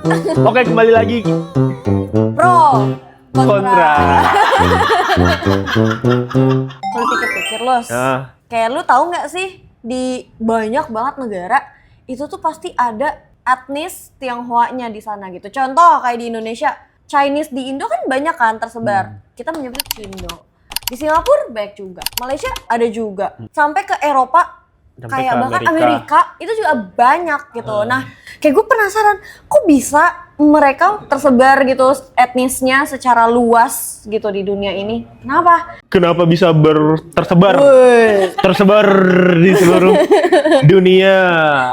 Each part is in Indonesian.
Oke, kembali lagi. Pro, Kontra. Kalau pikir-pikir Los, kayak lu tahu nggak sih di banyak banget negara itu tuh pasti ada etnis Tionghoa-nya di sana gitu. Contoh kayak di Indonesia, Chinese di Indo kan banyak kan tersebar. Kita menyebut Indo. Di Singapura banyak juga, Malaysia ada juga, sampai ke Eropa. Sampai Kayak ke bahkan Amerika itu juga banyak gitu. Nah, kayak gue penasaran, kok bisa mereka tersebar gitu etnisnya secara luas gitu di dunia ini? Kenapa? Kenapa bisa tersebar? Tersebar di seluruh dunia,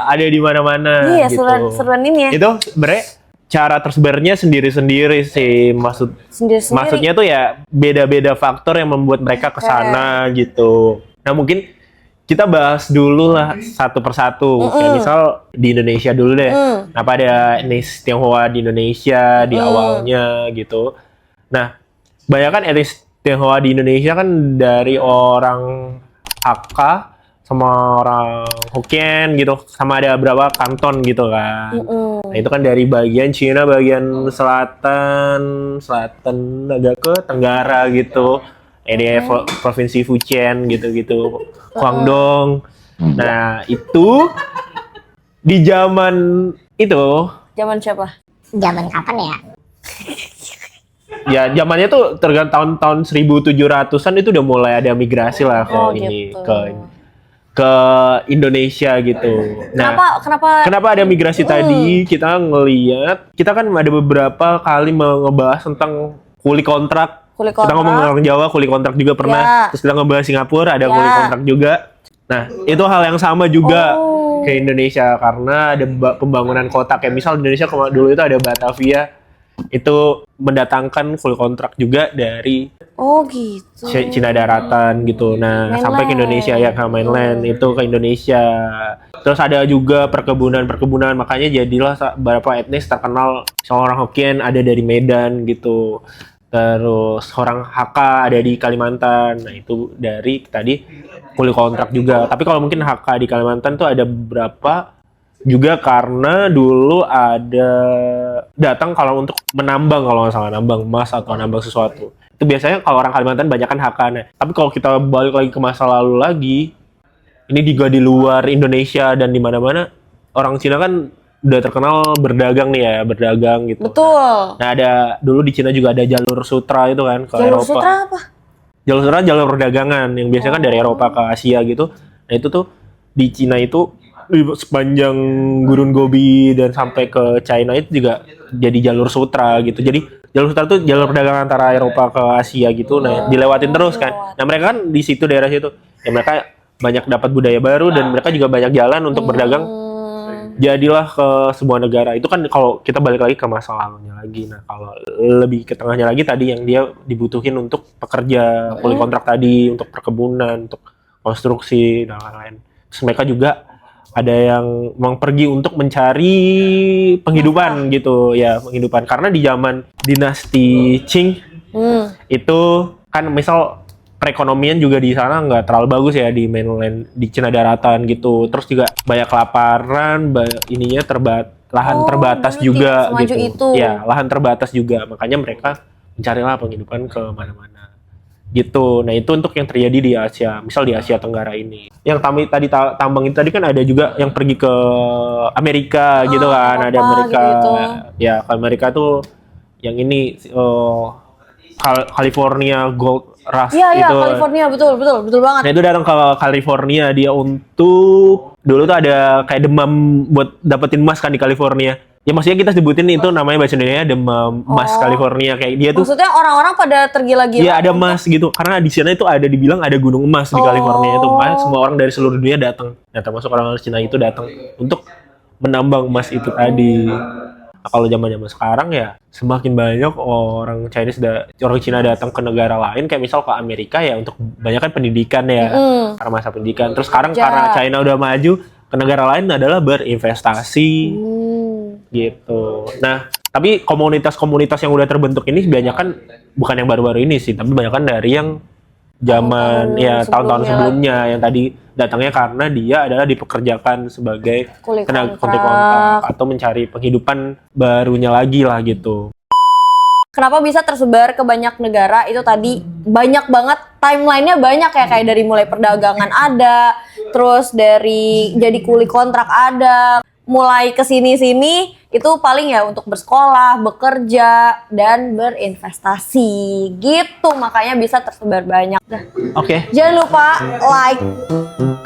ada di mana-mana Iya, gitu. seruan ini ya. Itu sebenarnya cara tersebarnya sendiri-sendiri sih, Sendiri-sendiri. maksudnya tuh ya beda-beda faktor yang membuat mereka ke sana gitu. Nah, mungkin kita bahas dulu lah satu persatu. Kayak misal di Indonesia dulu deh. Kenapa ada etnis Tionghoa di Indonesia di awalnya gitu. Nah, banyak kan etnis Tionghoa di Indonesia kan dari orang Hakka sama orang Hokkien gitu, sama ada berapa kanton gitu kan. Nah, itu kan dari bagian Cina, bagian selatan agak ke Tenggara gitu. Di provinsi Fujian gitu-gitu, Guangdong. Nah, itu di zaman itu, Zaman siapa? Zaman kapan ya? ya zamannya tuh tergantung tahun 1700-an itu udah mulai ada migrasi lah ke ini gitu. ke Indonesia gitu. Nah, Kenapa ada migrasi tadi? Kita ngelihat, kita kan ada beberapa kali ngebahas tentang kuli kontrak. Kita ngomong orang Jawa, kuli kontrak juga pernah. Ya. Terus kita ngebahas Singapura, ada kuli kontrak juga. Nah, itu hal yang sama juga ke Indonesia. Karena ada pembangunan kota. Kayak misal di Indonesia dulu itu ada Batavia. Itu mendatangkan kuli kontrak juga dari gitu. Cina daratan gitu. Nah, sampai ke Indonesia ya, ke mainland itu ke Indonesia. Terus ada juga perkebunan. Makanya jadilah beberapa etnis terkenal. Seorang Hokkien ada dari Medan gitu. Terus orang Hakka ada di Kalimantan. Nah, itu dari tadi kuli kontrak juga. Tapi kalau mungkin Hakka di Kalimantan tuh ada beberapa juga karena dulu ada datang kalau untuk menambang, kalau nggak salah nambang emas atau nambang sesuatu. Itu biasanya kalau orang Kalimantan banyak kan Hakka. Nah, tapi kalau kita balik lagi ke masa lalu lagi, ini juga di luar Indonesia dan di mana-mana, orang Cina kan udah terkenal berdagang gitu. Betul. Nah, ada dulu di Cina juga ada jalur sutra itu kan ke Jalur Eropa. sutra apa? Jalur sutra jalur perdagangan yang biasanya kan dari Eropa ke Asia gitu. Nah, itu tuh di Cina itu sepanjang Gurun Gobi dan sampai ke China itu juga jadi jalur sutra gitu. Jadi jalur sutra tuh jalur perdagangan antara Eropa ke Asia gitu. Nah, dilewatin terus kan. Nah, mereka kan di situ, daerah situ. Ya, mereka banyak dapat budaya baru dan mereka juga banyak jalan untuk berdagang. Jadilah ke sebuah negara. Itu kan kalau kita balik lagi ke masa lalunya lagi. Nah, kalau lebih ke tengahnya lagi tadi yang dia dibutuhin untuk pekerja kuli kontrak tadi, untuk perkebunan, untuk konstruksi dan lain-lain. Terus mereka juga ada yang mau pergi untuk mencari penghidupan gitu ya, penghidupan. Karena di zaman dinasti Qing itu kan misal perekonomian juga di sana nggak terlalu bagus ya di mainland, di Cina daratan gitu. Terus juga banyak kelaparan, ininya lahan terbatas juga gitu. Itu. Ya, lahan terbatas juga. Makanya mereka mencarilah penghidupan ke mana-mana. Gitu. Nah, itu untuk yang terjadi di Asia, misal di Asia Tenggara ini. Yang tadi tambang itu tadi kan ada juga yang pergi ke Amerika gitu kan, ada Amerika. Gitu. Ya, ke Amerika tuh yang ini California Gold Rush Iya, itu. California, betul banget. Nah, itu datang ke California dia untuk dulu tuh ada kayak demam buat dapetin emas kan di California. Ya, maksudnya kita sebutin itu namanya bahasa Indonesia demam emas California, kayak dia tuh. Maksudnya orang-orang pada tergila-gila. Iya, ada emas gitu. Karena di sana itu ada dibilang ada gunung emas di California itu. Makanya semua orang dari seluruh dunia datang. Nah, termasuk orang Cina itu datang untuk menambang emas itu tadi. Nah, kalau zaman-zaman sekarang ya semakin banyak orang Cina datang ke negara lain, kayak misal ke Amerika ya untuk banyak kan pendidikan ya. Karena masa pendidikan. Terus sekarang karena China udah maju, ke negara lain adalah berinvestasi. Gitu. Nah, tapi komunitas-komunitas yang udah terbentuk ini banyak kan bukan yang baru-baru ini sih, tapi banyak kan dari yang zaman ya tahun-tahun sebelumnya. sebelumnya yang tadi datangnya karena dia adalah dipekerjakan sebagai Kuli tenaga kontrak. kontrak atau mencari penghidupan barunya lagi lah gitu. Kenapa bisa tersebar ke banyak negara itu tadi banyak banget timelinenya banyak ya kayak dari mulai perdagangan ada, terus dari jadi kuli kontrak ada, mulai ke sini-sini itu paling ya untuk bersekolah, bekerja dan berinvestasi gitu makanya bisa tersebar banyak. Dah. Oke, Jangan lupa like,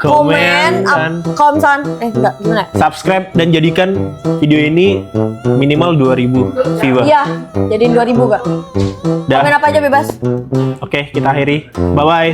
komen dan kalau misalkan enggak gimana? subscribe dan jadikan video ini minimal 2000 viewer. Iya, jadiin 2000 gak? Dah. Komen apa aja bebas. Oke, kita akhiri. Bye bye.